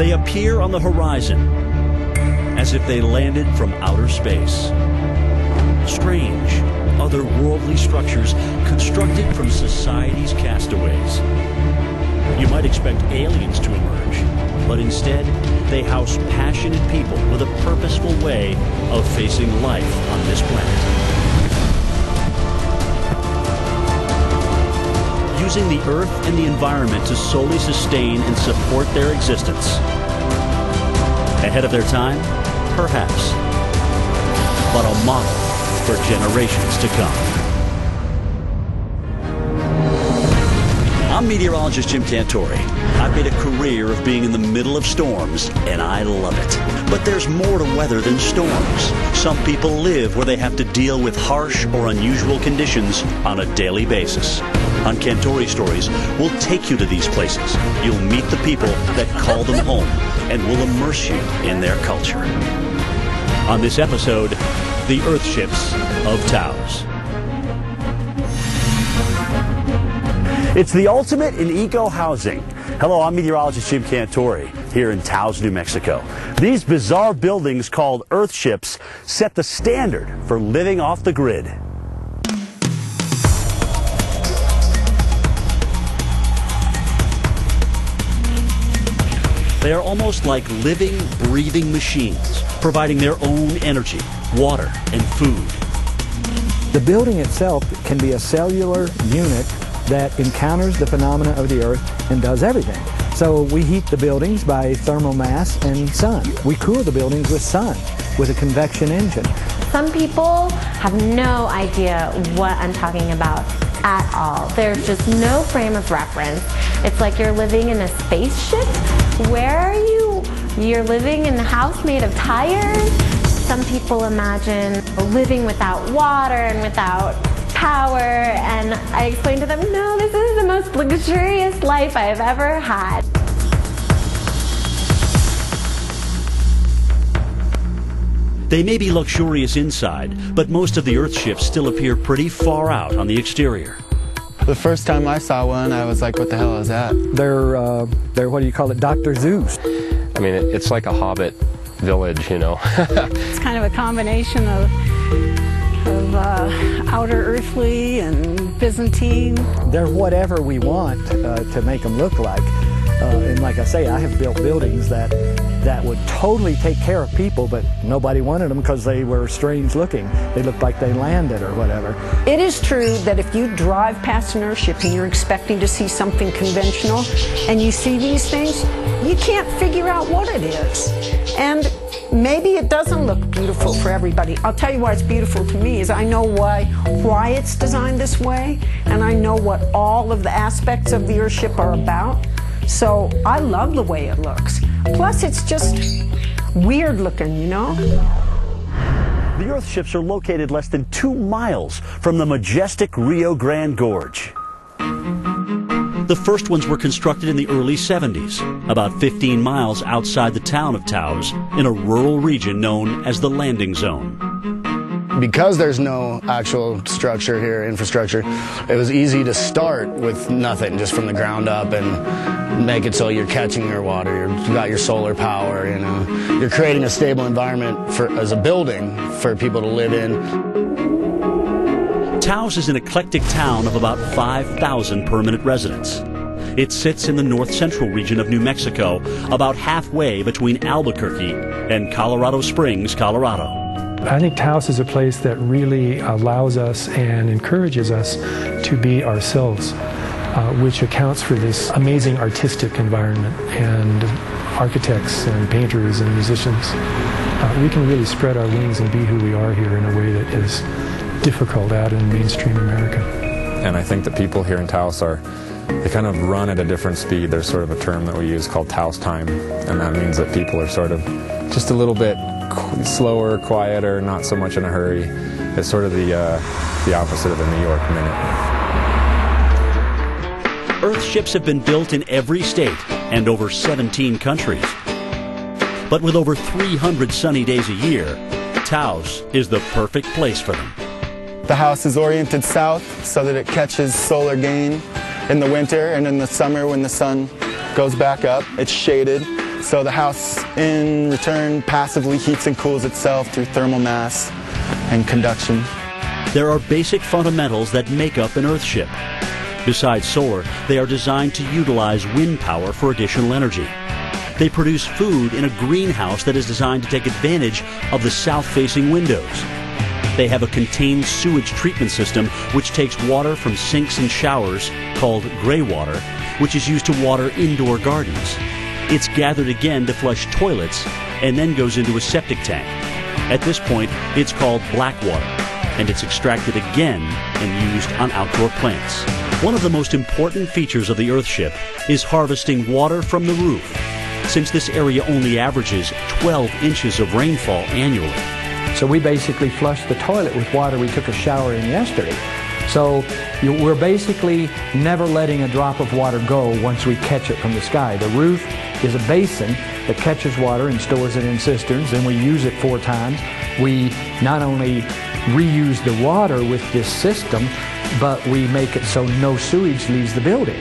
They appear on the horizon as if they landed from outer space. Strange, otherworldly structures constructed from society's castaways. You might expect aliens to emerge, but instead they house passionate people with a purposeful way of facing life on this planet. Using the Earth and the environment to solely sustain and support their existence. Ahead of their time? Perhaps. But a model for generations to come. I'm meteorologist Jim Cantore. I've made a career of being in the middle of storms, and I love it. But there's more to weather than storms. Some people live where they have to deal with harsh or unusual conditions on a daily basis. On Cantore Stories, we'll take you to these places. You'll meet the people that call them home, and we'll immerse you in their culture. On this episode, the Earthships of Taos. It's the ultimate in eco-housing. Hello, I'm meteorologist Jim Cantore here in Taos, New Mexico. These bizarre buildings called Earthships set the standard for living off the grid. They are almost like living, breathing machines, providing their own energy, water, and food. The building itself can be a cellular unit that encounters the phenomena of the Earth and does everything. So we heat the buildings by thermal mass and sun. We cool the buildings with sun, with a convection engine. Some people have no idea what I'm talking about at all. There's just no frame of reference. It's like you're living in a spaceship. Where are you? You're living in a house made of tires? Some people imagine living without water and without power, and I explained to them, no, this is the most luxurious life I've ever had. They may be luxurious inside, but most of the Earthships still appear pretty far out on the exterior. The first time I saw one, I was like, what the hell is that? They're what do you call it, Dr. Zeus. I mean, it's like a hobbit village, you know. It's kind of a combination of outer earthly and Byzantine. They're whatever we want to make them look like. And like I say, I have built buildings that would totally take care of people, but nobody wanted them because they were strange looking. They looked like they landed or whatever. It is true that if you drive past an Earthship and you're expecting to see something conventional and you see these things, you can't figure out what it is. And maybe it doesn't look beautiful for everybody. I'll tell you why it's beautiful to me is I know why it's designed this way, and I know what all of the aspects of the Earthship are about. So I love the way it looks. Plus, it's just weird looking, you know? The Earthships are located less than 2 miles from the majestic Rio Grande Gorge. The first ones were constructed in the early 70s, about 15 miles outside the town of Taos, in a rural region known as the Landing Zone. Because there's no actual structure here, infrastructure, it was easy to start with nothing, just from the ground up, and make it so you're catching your water, you've got your solar power, you know. You're creating a stable environment as a building for people to live in. Taos is an eclectic town of about 5,000 permanent residents. It sits in the north-central region of New Mexico, about halfway between Albuquerque and Colorado Springs, Colorado. I think Taos is a place that really allows us and encourages us to be ourselves, which accounts for this amazing artistic environment and architects and painters and musicians. We can really spread our wings and be who we are here in a way that is difficult out in mainstream America. And I think the people here in Taos they kind of run at a different speed. There's sort of a term that we use called Taos time, and that means that people are sort of just a little bit slower, quieter, not so much in a hurry. It's sort of the opposite of the New York minute. Earthships have been built in every state and over 17 countries. But with over 300 sunny days a year, Taos is the perfect place for them. The house is oriented south so that it catches solar gain in the winter, and in the summer when the sun goes back up, it's shaded So the house, in return, passively heats and cools itself through thermal mass and conduction. There are basic fundamentals that make up an Earthship. Besides solar, they are designed to utilize wind power for additional energy. They produce food in a greenhouse that is designed to take advantage of the south-facing windows. They have a contained sewage treatment system which takes water from sinks and showers, called gray water, which is used to water indoor gardens. It's gathered again to flush toilets and then goes into a septic tank. At this point, it's called black water, and it's extracted again and used on outdoor plants. One of the most important features of the Earthship is harvesting water from the roof, since this area only averages 12 inches of rainfall annually. So we basically flushed the toilet with water we took a shower in yesterday. So we're basically never letting a drop of water go once we catch it from the sky. The roof is a basin that catches water and stores it in cisterns, and we use it 4 times. We not only reuse the water with this system, but we make it so no sewage leaves the building.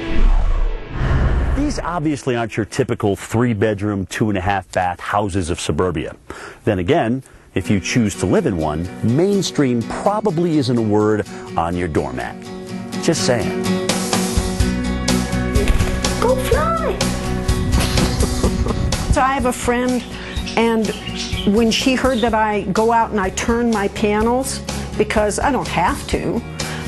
These obviously aren't your typical 3-bedroom, 2.5-bath houses of suburbia. Then again, if you choose to live in one, mainstream probably isn't a word on your doormat. Just saying. Go fly! So I have a friend, and when she heard that I go out and I turn my panels, because I don't have to,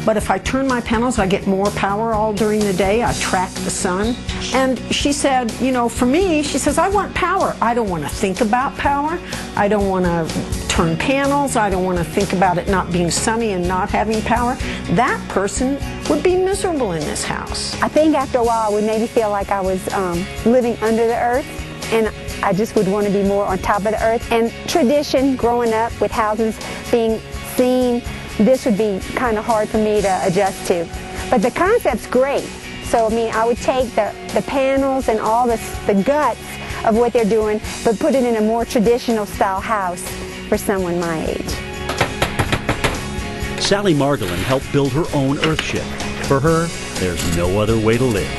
but if I turn my panels, I get more power all during the day. I track the sun. And she said, you know, for me, she says, I want power. I don't want to think about power. I don't want to turn panels. I don't want to think about it not being sunny and not having power. That person would be miserable in this house. I think after a while, it would maybe feel like I was living under the earth, and I just would want to be more on top of the earth. And tradition, growing up with houses being seen, this would be kind of hard for me to adjust to. But the concept's great. So, I mean, I would take the panels and all the guts of what they're doing, but put it in a more traditional style house for someone my age. Sally Margolin helped build her own Earthship. For her, there's no other way to live.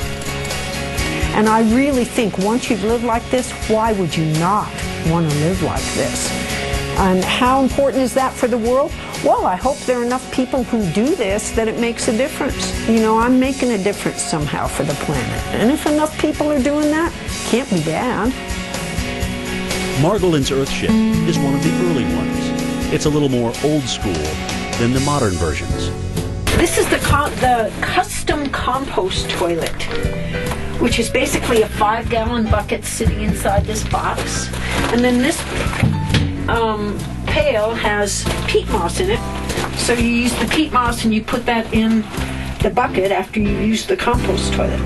And I really think once you've lived like this, why would you not want to live like this? And how important is that for the world? Well, I hope there are enough people who do this that it makes a difference. You know, I'm making a difference somehow for the planet. And if enough people are doing that, it can't be bad. Margolin's Earthship is one of the early ones. It's a little more old school than the modern versions. This is the custom compost toilet, which is basically a 5-gallon bucket sitting inside this box. And then this pail has peat moss in it. So you use the peat moss and you put that in the bucket after you use the compost toilet.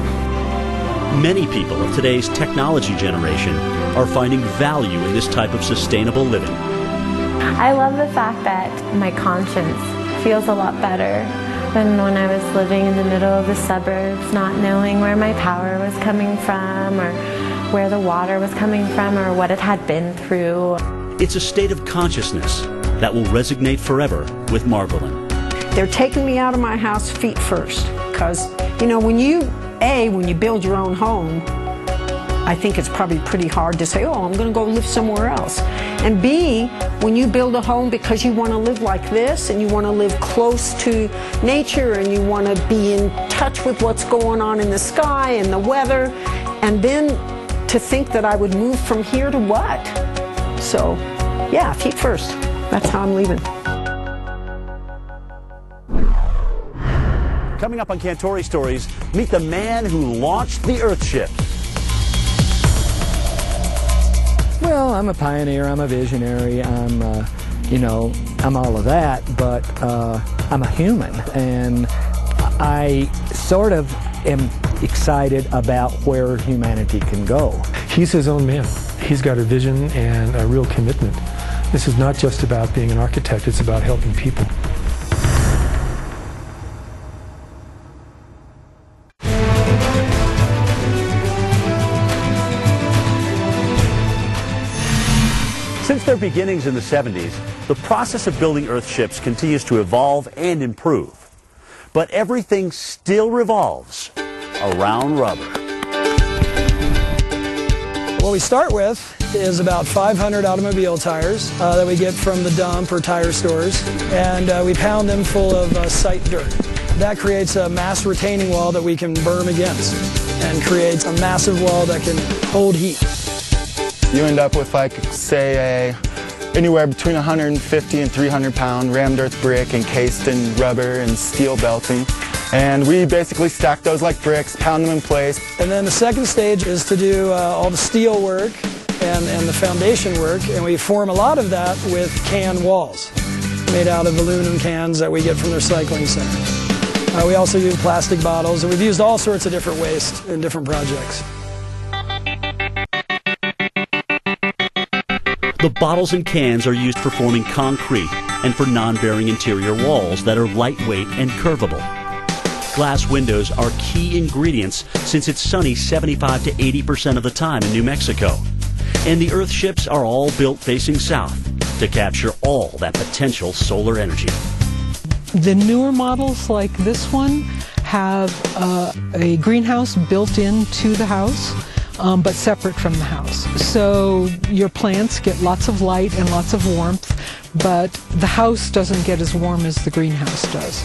Many people of today's technology generation are finding value in this type of sustainable living. I love the fact that my conscience feels a lot better than when I was living in the middle of the suburbs, not knowing where my power was coming from or where the water was coming from or what it had been through. It's a state of consciousness that will resonate forever with Margolin. They're taking me out of my house feet first, because, you know, when you build your own home, I think it's probably pretty hard to say, oh, I'm going to go live somewhere else. And B, when you build a home because you want to live like this and you want to live close to nature and you want to be in touch with what's going on in the sky and the weather, and then to think that I would move from here to what? So, yeah, feet first. That's how I'm leaving. Coming up on Cantori Stories, meet the man who launched the Earthship. Well, I'm a pioneer, I'm a visionary, I'm all of that, but I'm a human, and I sort of am excited about where humanity can go. He's his own man. He's got a vision and a real commitment. This is not just about being an architect, it's about helping people. Since their beginnings in the 70s, the process of building Earthships continues to evolve and improve. But everything still revolves around rubber. What we start with is about 500 automobile tires that we get from the dump or tire stores, and we pound them full of site dirt. That creates a mass retaining wall that we can berm against and creates a massive wall that can hold heat. You end up with, like, say, anywhere between 150 and 300 pound rammed earth brick encased in rubber and steel belting. And we basically stack those like bricks, pound them in place. And then the second stage is to do all the steel work and the foundation work, and we form a lot of that with can walls made out of aluminum cans that we get from the recycling center. We also use plastic bottles, and we've used all sorts of different waste in different projects. The bottles and cans are used for forming concrete and for non-bearing interior walls that are lightweight and curvable. Glass windows are key ingredients since it's sunny 75 to 80% of the time in New Mexico. And the Earthships are all built facing south to capture all that potential solar energy. The newer models like this one have a greenhouse built into the house, but separate from the house. So your plants get lots of light and lots of warmth, but the house doesn't get as warm as the greenhouse does.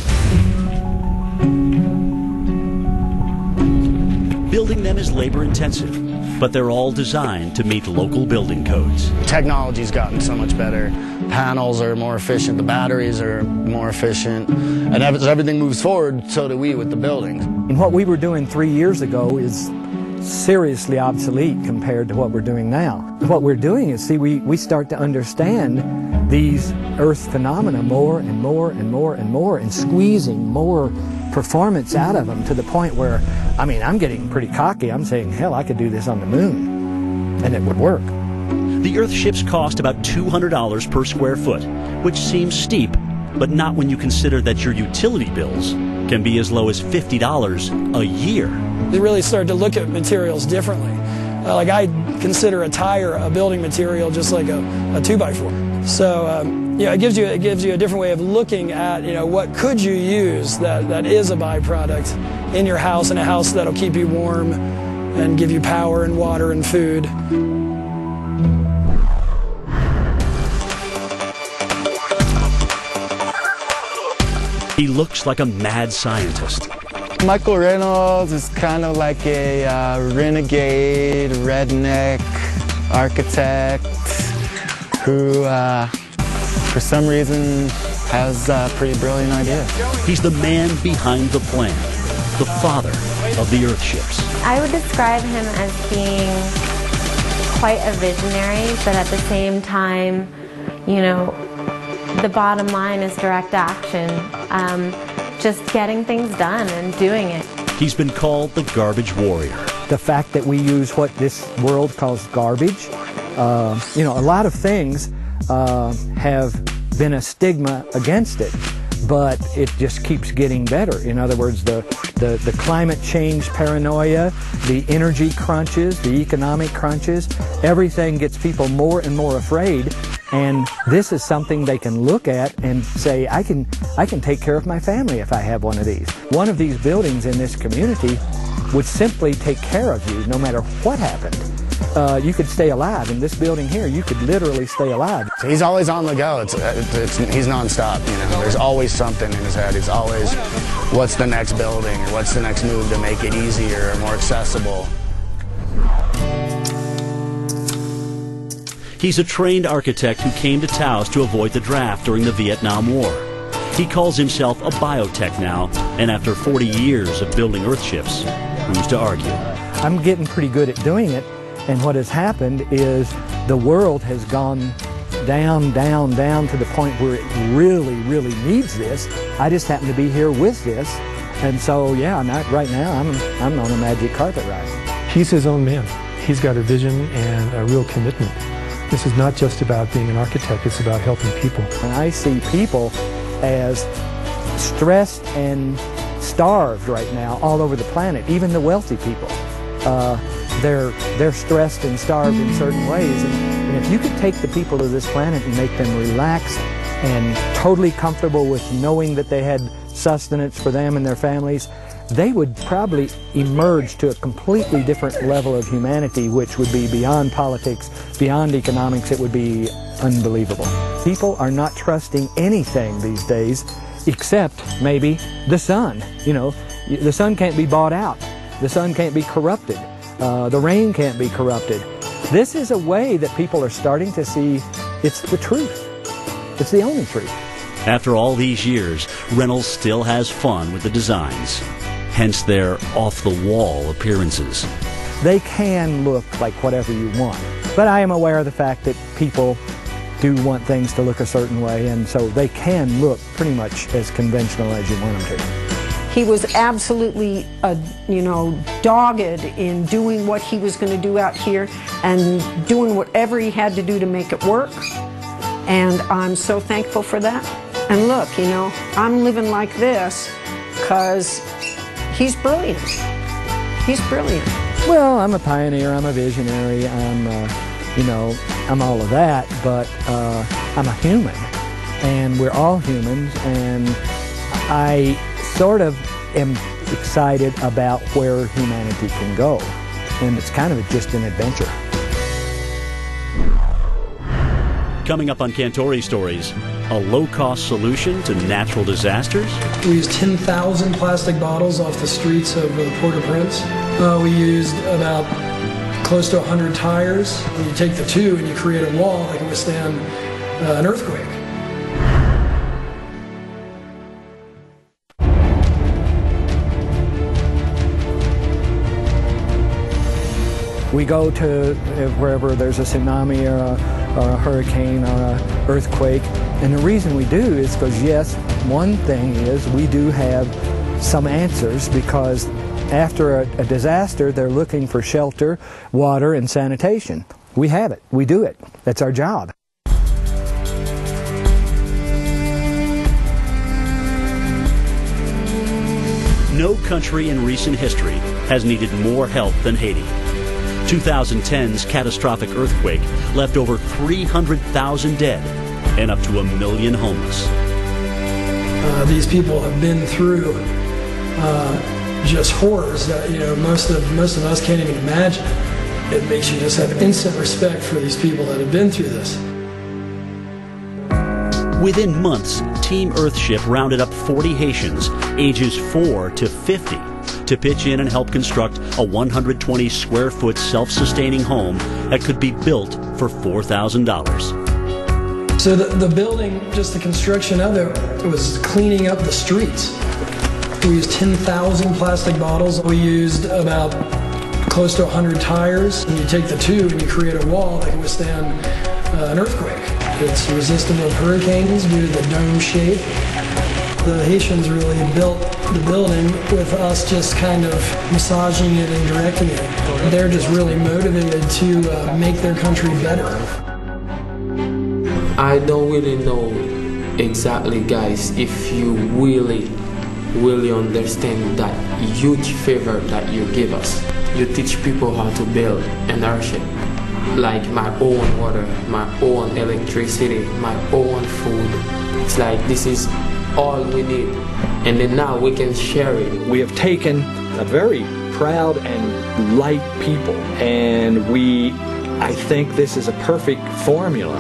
Building them is labor intensive, but they're all designed to meet local building codes. Technology's gotten so much better. Panels are more efficient, the batteries are more efficient, and as everything moves forward, so do we with the buildings. And what we were doing 3 years ago is seriously obsolete compared to what we're doing now. What we're doing is, see, we start to understand these earth phenomena more and more and more and more, and squeezing more performance out of them to the point where, I mean, I'm getting pretty cocky. I'm saying, hell, I could do this on the moon, and it would work. The Earthships cost about $200 per square foot, which seems steep, but not when you consider that your utility bills can be as low as $50 a year. They really started to look at materials differently. Like, I consider a tire a building material just like a 2x4. So it gives you a different way of looking at, what could you use that is a byproduct in your house, in a house that'll keep you warm and give you power and water and food. He looks like a mad scientist. Michael Reynolds is kind of like a renegade, redneck architect who, for some reason, has a pretty brilliant idea. He's the man behind the plan, the father of the Earthships. I would describe him as being quite a visionary, but at the same time, the bottom line is direct action. Just getting things done and doing it. He's been called the garbage warrior. The fact that we use what this world calls garbage, a lot of things have been a stigma against it, but it just keeps getting better. In other words, the climate change paranoia, the energy crunches, the economic crunches, everything gets people more and more afraid. And this is something they can look at and say, I can take care of my family if I have one of these. One of these buildings in this community would simply take care of you no matter what happened. You could stay alive. In this building here, you could literally stay alive. So he's always on the go. He's nonstop. There's always something in his head. He's always, what's the next building, or what's the next move to make it easier or more accessible. He's a trained architect who came to Taos to avoid the draft during the Vietnam War. He calls himself a biotech now, and after 40 years of building Earthships, who's to argue? I'm getting pretty good at doing it, and what has happened is the world has gone down, down, down to the point where it really, really needs this. I just happen to be here with this, and so yeah, right now I'm on a magic carpet ride. He's his own man. He's got a vision and a real commitment. This is not just about being an architect, it's about helping people. And I see people as stressed and starved right now all over the planet, even the wealthy people. They're stressed and starved in certain ways. And if you could take the people of this planet and make them relaxed and totally comfortable with knowing that they had sustenance for them and their families, they would probably emerge to a completely different level of humanity, which would be beyond politics, beyond economics. It would be unbelievable. People are not trusting anything these days except maybe the sun. You know, the sun can't be bought out. The sun can't be corrupted. The rain can't be corrupted. This is a way that people are starting to see it's the truth. It's the only truth. After all these years, Reynolds still has fun with the designs, hence their off-the-wall appearances. They can look like whatever you want, but I am aware of the fact that people do want things to look a certain way, and so they can look pretty much as conventional as you want them to. He was absolutely, dogged in doing what he was going to do out here and doing whatever he had to do to make it work. And I'm so thankful for that. And look, I'm living like this because he's brilliant. He's brilliant. Well, I'm a pioneer, I'm a visionary, I'm all of that, but I'm a human, and we're all humans, and I sort of am excited about where humanity can go, and it's kind of just an adventure. Coming up on Cantori Stories, a low-cost solution to natural disasters? We used 10,000 plastic bottles off the streets of Port-au-Prince. We used about close to 100 tires. When you take the two and you create a wall that can withstand an earthquake. We go to wherever there's a tsunami or a hurricane or an earthquake, and the reason we do is because, yes, one thing is we do have some answers, because after a disaster they're looking for shelter, water, and sanitation. We have it. We do it. That's our job. No country in recent history has needed more help than Haiti. 2010's catastrophic earthquake left over 300,000 dead and up to 1 million homeless. These people have been through just horrors that most of us can't even imagine. It makes you just have instant respect for these people that have been through this. Within months, Team Earthship rounded up 40 Haitians, ages 4 to 50, to pitch in and help construct a 120-square-foot self-sustaining home that could be built for $4,000. So the building, just the construction of it, was cleaning up the streets. We used 10,000 plastic bottles. We used about close to 100 tires. And you take the two and you create a wall that can withstand an earthquake. It's resistant of hurricanes due to the dome shape. The Haitians really built the building with us just kind of massaging it and directing it. They're just really motivated to make their country better. I don't really know exactly, guys, if you really understand that huge favor that you give us. You teach people how to build an airship. Like my own water, my own electricity, my own food. It's like this is all we need. And then now we can share it. We have taken a very proud and light people, and I think this is a perfect formula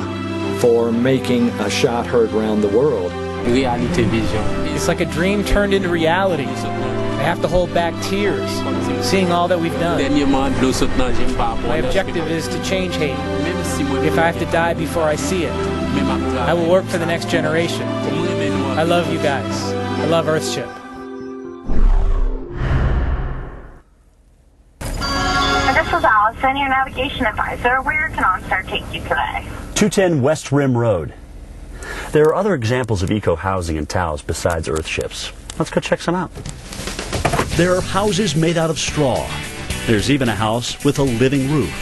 for making a shot heard around the world. Reality vision. It's like a dream turned into reality. I have to hold back tears, seeing all that we've done. My objective is to change Haiti. If I have to die before I see it, I will work for the next generation. I love you guys. I love Earthship. This is Allison, your navigation advisor. Where can OnStar take you today? 210 West Rim Road. There are other examples of eco-housing in Taos besides Earthships. Let's go check some out. There are houses made out of straw. There's even a house with a living roof.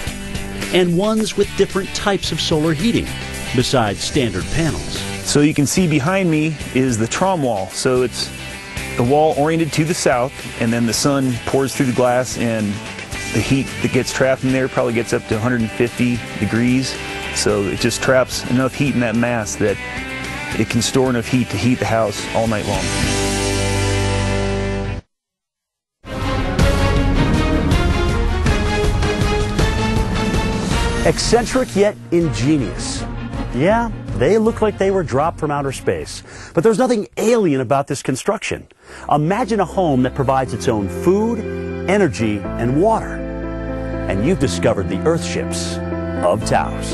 And ones with different types of solar heating, besides standard panels. So you can see behind me is the trom wall. So it's the wall oriented to the south, and then the sun pours through the glass, and the heat that gets trapped in there probably gets up to 150 degrees. So it just traps enough heat in that mass that it can store enough heat to heat the house all night long. Eccentric yet ingenious. Yeah, they look like they were dropped from outer space. But there's nothing alien about this construction. Imagine a home that provides its own food, energy, and water. And you've discovered the Earthships of Taos.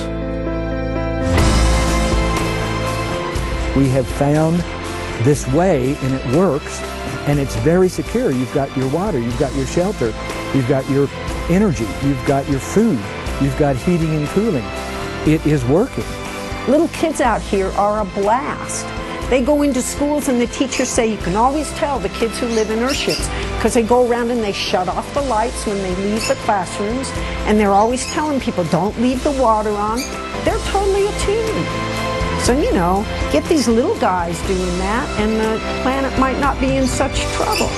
We have found this way, and it works, and it's very secure. You've got your water, you've got your shelter, you've got your energy, you've got your food, you've got heating and cooling. It is working. Little kids out here are a blast. They go into schools and the teachers say you can always tell the kids who live in Earthships because they go around and they shut off the lights when they leave the classrooms, and they're always telling people don't leave the water on. They're totally attuned. So, you know, get these little guys doing that and the planet might not be in such trouble.